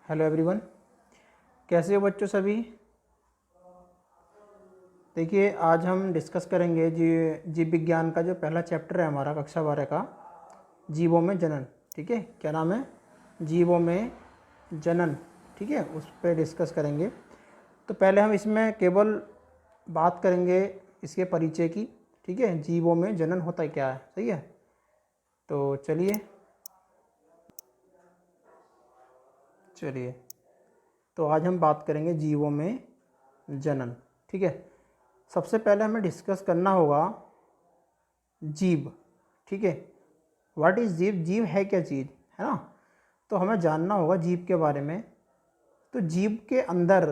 Hello everyone, कैसे हो बच्चों सभी। देखिए आज हम डिस्कस करेंगे जीव विज्ञान का जो पहला चैप्टर है हमारा कक्षा 12 का, जीवों में जनन। ठीक है, क्या नाम है? जीवों में जनन। ठीक है, उस पर डिस्कस करेंगे। तो पहले हम इसमें केवल बात करेंगे इसके परिचय की। ठीक है, जीवों में जनन होता है क्या है, सही है। तो चलिए तो आज हम बात करेंगे जीवों में जनन। ठीक है, सबसे पहले हमें डिस्कस करना होगा जीव। ठीक है, व्हाट इज़ जीव? जीव है क्या चीज़, है ना। तो हमें जानना होगा जीव के बारे में। तो जीव के अंदर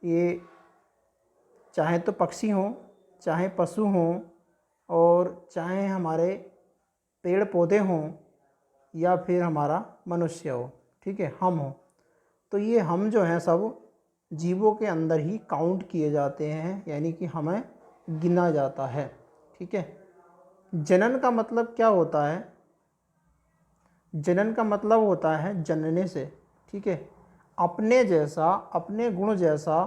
ये चाहे तो पक्षी हों, चाहे पशु हों, और चाहे हमारे पेड़ पौधे हों, या फिर हमारा मनुष्य हो, ठीक है, हम हो, तो ये हम जो हैं सब जीवों के अंदर ही काउंट किए जाते हैं, यानी कि हमें गिना जाता है। ठीक है, जनन का मतलब क्या होता है? जनन का मतलब होता है जनने से। ठीक है, अपने जैसा, अपने गुण जैसा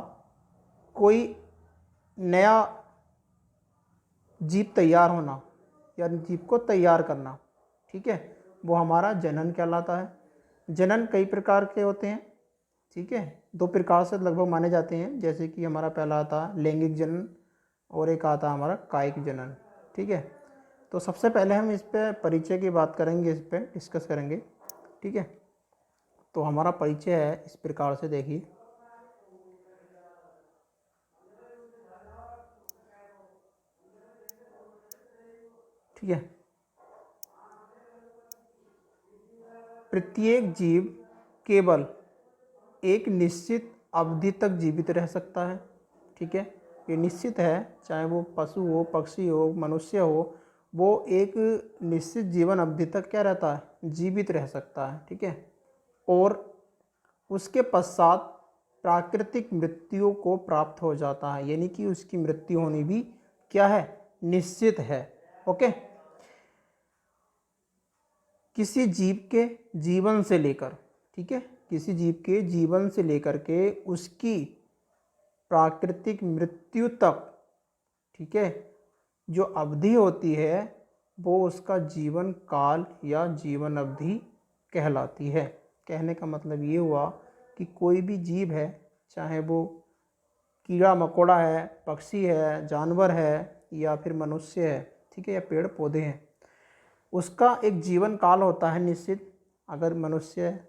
कोई नया जीव तैयार होना, या जीव को तैयार करना। ठीक है, वो हमारा जनन कहलाता है। जनन कई प्रकार के होते हैं। ठीक है, दो प्रकार से लगभग माने जाते हैं, जैसे कि हमारा पहला आता है लैंगिक जनन और एक आता है हमारा कायिक जनन। ठीक है, तो सबसे पहले हम इस पे परिचय की बात करेंगे, इस पे डिस्कस करेंगे। ठीक है, तो हमारा परिचय है इस प्रकार से, देखिए। ठीक है, प्रत्येक जीव केवल एक निश्चित अवधि तक जीवित रह सकता है। ठीक है, ये निश्चित है, चाहे वो पशु हो, पक्षी हो, मनुष्य हो, वो एक निश्चित जीवन अवधि तक क्या रहता है? जीवित रह सकता है। ठीक है, और उसके पश्चात प्राकृतिक मृत्यु को प्राप्त हो जाता है, यानी कि उसकी मृत्यु होनी भी क्या है? निश्चित है। ओके, किसी जीव के जीवन से लेकर, ठीक है, किसी जीव के जीवन से लेकर के उसकी प्राकृतिक मृत्यु तक, ठीक है, जो अवधि होती है वो उसका जीवन काल या जीवन अवधि कहलाती है। कहने का मतलब ये हुआ कि कोई भी जीव है, चाहे वो कीड़ा मकोड़ा है, पक्षी है, जानवर है, या फिर मनुष्य है, ठीक है, या पेड़ पौधे हैं, उसका एक जीवन काल होता है निश्चित। अगर मनुष्य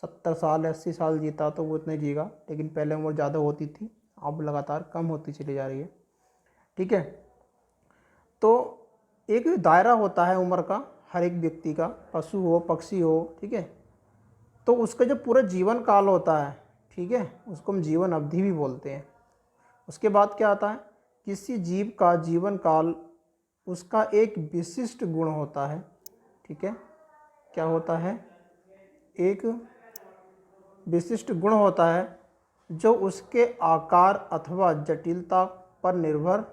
70 साल 80 साल जीता तो वो उतने जिएगा, लेकिन पहले उम्र ज़्यादा होती थी, अब लगातार कम होती चली जा रही है। ठीक है, तो एक दायरा होता है उम्र का हर एक व्यक्ति का, पशु हो पक्षी हो, ठीक है, तो उसका जो पूरा जीवन काल होता है, ठीक है, उसको हम जीवन अवधि भी बोलते हैं। उसके बाद क्या आता है? किसी जीव का जीवन काल, उसका एक विशिष्ट गुण होता है। ठीक है, क्या होता है? एक विशिष्ट गुण होता है जो उसके आकार अथवा जटिलता पर निर्भर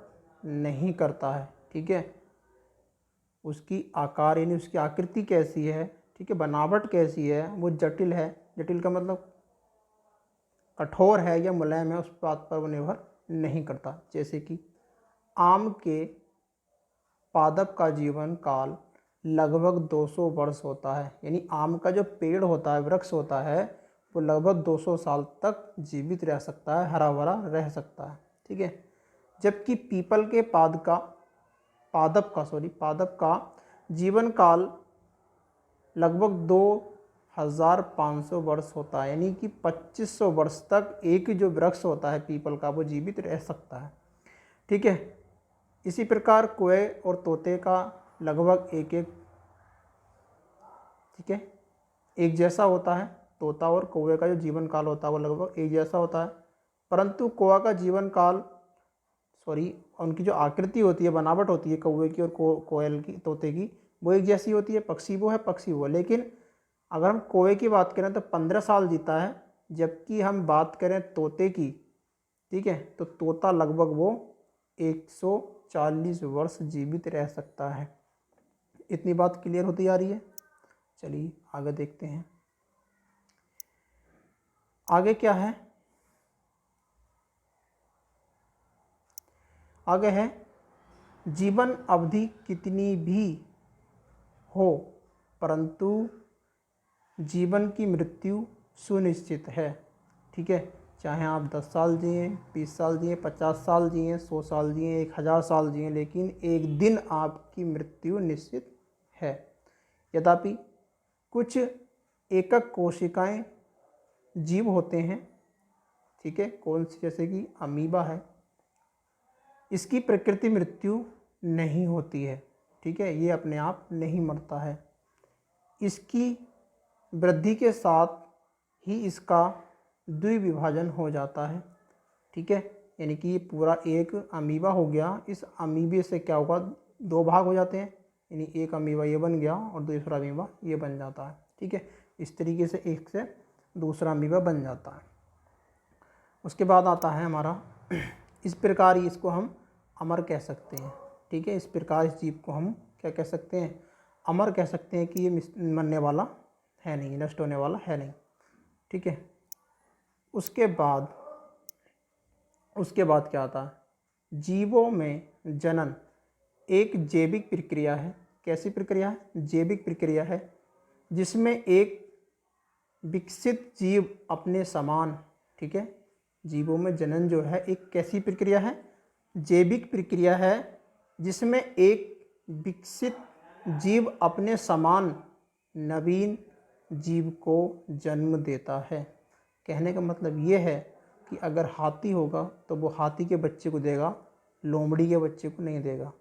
नहीं करता है। ठीक है, उसकी आकार यानी उसकी आकृति कैसी है, ठीक है, बनावट कैसी है, वो जटिल है। जटिल का मतलब कठोर है या मुलायम है, उस बात पर वो निर्भर नहीं करता। जैसे कि आम के पादप का जीवन काल लगभग 200 वर्ष होता है, यानी आम का जो पेड़ होता है, वृक्ष होता है, वो लगभग 200 साल तक जीवित रह सकता है, हरा भरा रह सकता है। ठीक है, जबकि पीपल के पादप का जीवन काल लगभग 2500 वर्ष होता है, यानी कि 2500 वर्ष तक एक जो वृक्ष होता है पीपल का, वो जीवित रह सकता है। ठीक है, इसी प्रकार कोए और तोते का लगभग ठीक है, एक जैसा होता है। तोता और कौवे का जो जीवन काल होता है वो लगभग एक जैसा होता है, परंतु कौवा का जीवन काल, उनकी जो आकृति होती है, बनावट होती है कौवे की और कोयल की, तोते की, वो एक जैसी होती है। पक्षी वो है, पक्षी वो, लेकिन अगर हम कौवे की बात करें तो 15 साल जीता है, जबकि हम बात करें तोते की, ठीक है, तो तोता लगभग वो 140 वर्ष जीवित रह सकता है। इतनी बात क्लियर होती जा रही है। चलिए आगे देखते हैं। आगे क्या है, आगे है जीवन अवधि कितनी भी हो परंतु जीवन की मृत्यु सुनिश्चित है। ठीक है, चाहे आप 10 साल जिए, 20 साल जिए, 50 साल जिए, 100 साल जिए, 1000 साल जिए, लेकिन एक दिन आपकी मृत्यु निश्चित है। यद्यपि कुछ एकक कोशिकाएं जीव होते हैं, ठीक है, कौन सी, जैसे कि अमीबा है, इसकी प्रकृति मृत्यु नहीं होती है। ठीक है, ये अपने आप नहीं मरता है, इसकी वृद्धि के साथ ही इसका द्विविभाजन हो जाता है। ठीक है, यानी कि ये पूरा एक अमीबा हो गया, इस अमीबे से क्या होगा, 2 भाग हो जाते हैं, यानी एक अमीबा ये बन गया और दूसरा अमीबा ये बन जाता है। ठीक है, इस तरीके से एक से दूसरा अमीबा बन जाता है। उसके बाद आता है हमारा इस प्रकार ही इसको हम अमर कह सकते हैं। ठीक है, इस प्रकार इस जीव को हम क्या कह सकते हैं, अमर कह सकते हैं कि ये मरने वाला है नहीं, नष्ट होने वाला है नहीं। ठीक है, उसके बाद क्या आता है, जीवों में जनन एक जैविक प्रक्रिया है। कैसी प्रक्रिया है, जैविक प्रक्रिया है, जिसमें एक विकसित जीव अपने समान, ठीक है, जीवों में जनन जो है एक कैसी प्रक्रिया है, जैविक प्रक्रिया है, जिसमें एक विकसित जीव अपने समान नवीन जीव को जन्म देता है। कहने का मतलब ये है कि अगर हाथी होगा तो वो हाथी के बच्चे को देगा, लोमड़ी के बच्चे को नहीं देगा।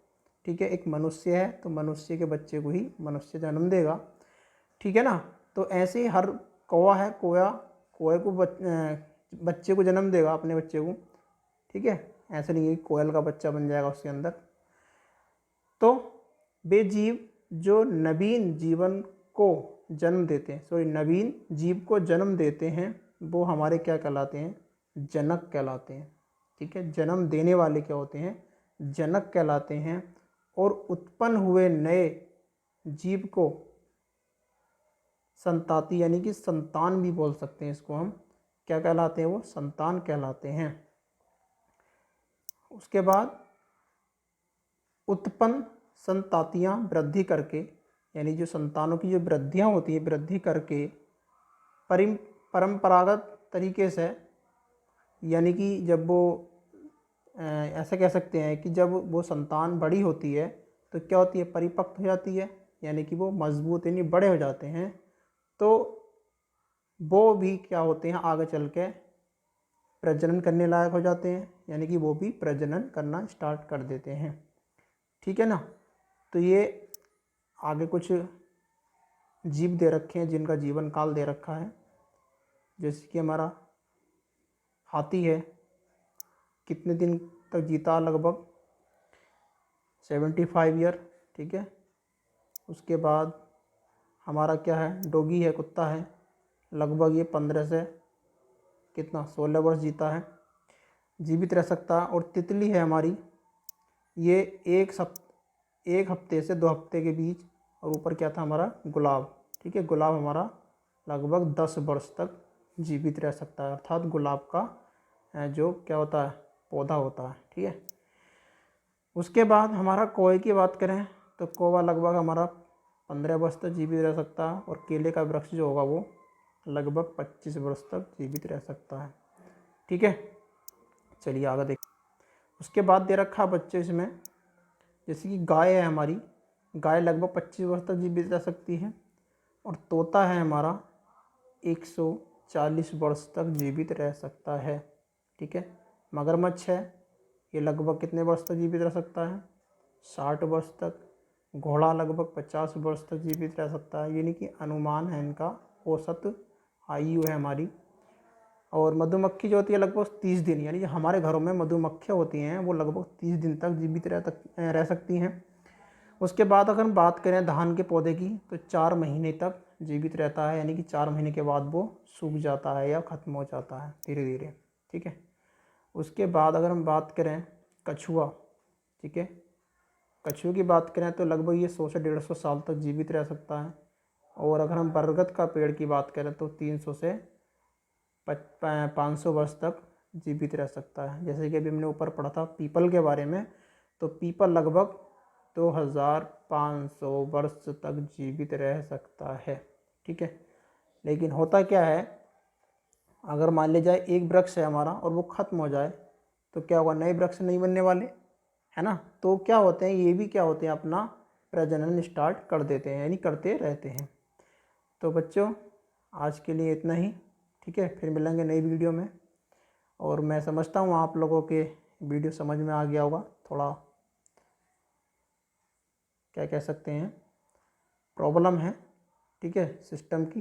ठीक है, एक मनुष्य है तो मनुष्य के बच्चे को ही मनुष्य जन्म देगा। ठीक है ना, तो ऐसे ही हर कौवा है, कोए को बच्चे को जन्म देगा, अपने बच्चे को। ठीक है, ऐसे नहीं है कि कोयल का बच्चा बन जाएगा उसके अंदर। तो वे जीव जो नवीन जीवन को जन्म देते हैं, नवीन जीव को जन्म देते हैं, वो हमारे क्या कहलाते हैं, जनक कहलाते हैं। ठीक है, जन्म देने वाले क्या होते हैं, जनक कहलाते हैं। और उत्पन्न हुए नए जीव को संताति यानी कि संतान भी बोल सकते हैं, इसको हम क्या कहलाते हैं, वो संतान कहलाते हैं। उसके बाद उत्पन्न संतातियाँ वृद्धि करके, यानी जो संतानों की जो वृद्धियाँ होती हैं, वृद्धि करके परंपरागत तरीके से, यानी कि जब वो ऐसा कह सकते हैं कि जब वो संतान बड़ी होती है तो क्या होती है, परिपक्व हो जाती है, यानी कि वो मजबूत यानी बड़े हो जाते हैं, तो वो भी क्या होते हैं, आगे चल के प्रजनन करने लायक हो जाते हैं, यानी कि वो भी प्रजनन करना स्टार्ट कर देते हैं। ठीक है ना, तो ये आगे कुछ जीव दे रखे हैं जिनका जीवन काल दे रखा है। जैसे कि हमारा हाथी है, कितने दिन तक जीता, लगभग 75 ईयर। ठीक है, उसके बाद हमारा क्या है, डॉगी है, कुत्ता है, लगभग ये 15 से 16 वर्ष जीता है, जीवित रह सकता है। और तितली है हमारी, ये एक हफ्ते से 2 हफ्ते के बीच। और ऊपर क्या था हमारा, गुलाब। ठीक है, गुलाब हमारा लगभग 10 वर्ष तक जीवित रह सकता है, अर्थात गुलाब का जो क्या होता है, पौधा होता है। ठीक है, उसके बाद हमारा कोए की बात करें तो कौवा लगभग हमारा 15 वर्ष तक जीवित रह सकता है। और केले का वृक्ष जो होगा वो लगभग 25 वर्ष तक जीवित रह सकता है। ठीक है, चलिए आगे देख। उसके बाद दे रखा बच्चे इसमें, जैसे कि गाय है हमारी, गाय लगभग 25 वर्ष तक जीवित रह सकती है। और तोता है हमारा 140 वर्ष तक जीवित रह सकता है। ठीक है, मगरमच्छ है, ये लगभग कितने वर्ष तक जीवित रह सकता है, 60 वर्ष तक। घोड़ा लगभग 50 वर्ष तक जीवित रह सकता है, यानी कि अनुमान है इनका, औसत आयु है हमारी। और मधुमक्खी जो होती है लगभग 30 दिन, यानी जो हमारे घरों में मधुमक्खियाँ होती हैं वो लगभग 30 दिन तक जीवित रह सकती हैं। उसके बाद अगर हम बात करें धान के पौधे की तो 4 महीने तक जीवित रहता है, यानी कि 4 महीने के बाद वो सूख जाता है या ख़त्म हो जाता है धीरे धीरे। ठीक है, उसके बाद अगर हम बात करें कछुआ, ठीक है, कछुए की बात करें तो लगभग ये 100 से 150 साल तक जीवित रह सकता है। और अगर हम बरगद का पेड़ की बात करें तो 300 से 500 वर्ष तक जीवित रह सकता है। जैसे कि अभी हमने ऊपर पढ़ा था पीपल के बारे में, तो पीपल लगभग 2500 वर्ष तक जीवित रह सकता है। ठीक है, लेकिन होता क्या है, अगर मान लिया जाए एक वृक्ष है हमारा और वो ख़त्म हो जाए तो क्या होगा, नए वृक्ष नहीं बनने वाले, है ना। तो क्या होते हैं, ये भी क्या होते हैं, अपना प्रजनन स्टार्ट कर देते हैं, यानी करते रहते हैं। तो बच्चों आज के लिए इतना ही। ठीक है, फिर मिलेंगे नई वीडियो में। और मैं समझता हूँ आप लोगों के वीडियो समझ में आ गया होगा, थोड़ा क्या कह सकते हैं, प्रॉब्लम है, ठीक है, सिस्टम की,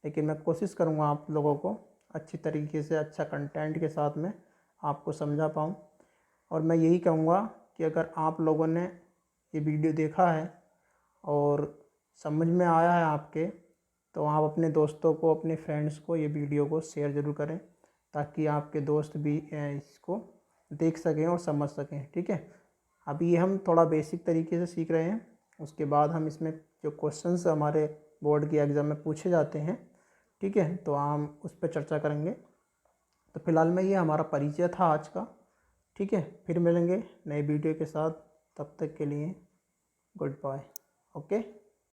लेकिन मैं कोशिश करूँगा आप लोगों को अच्छी तरीके से अच्छा कंटेंट के साथ में आपको समझा पाऊँ। और मैं यही कहूँगा कि अगर आप लोगों ने ये वीडियो देखा है और समझ में आया है आपके, तो आप अपने दोस्तों को, अपने फ्रेंड्स को ये वीडियो को शेयर ज़रूर करें, ताकि आपके दोस्त भी इसको देख सकें और समझ सकें। ठीक है, अभी हम थोड़ा बेसिक तरीके से सीख रहे हैं, उसके बाद हम इसमें जो क्वेश्चंस हमारे बोर्ड के एग्ज़ाम में पूछे जाते हैं, ठीक है, तो हम उस पर चर्चा करेंगे। तो फिलहाल में ये हमारा परिचय था आज का। ठीक है, फिर मिलेंगे नए वीडियो के साथ, तब तक के लिए गुड बाय। ओके।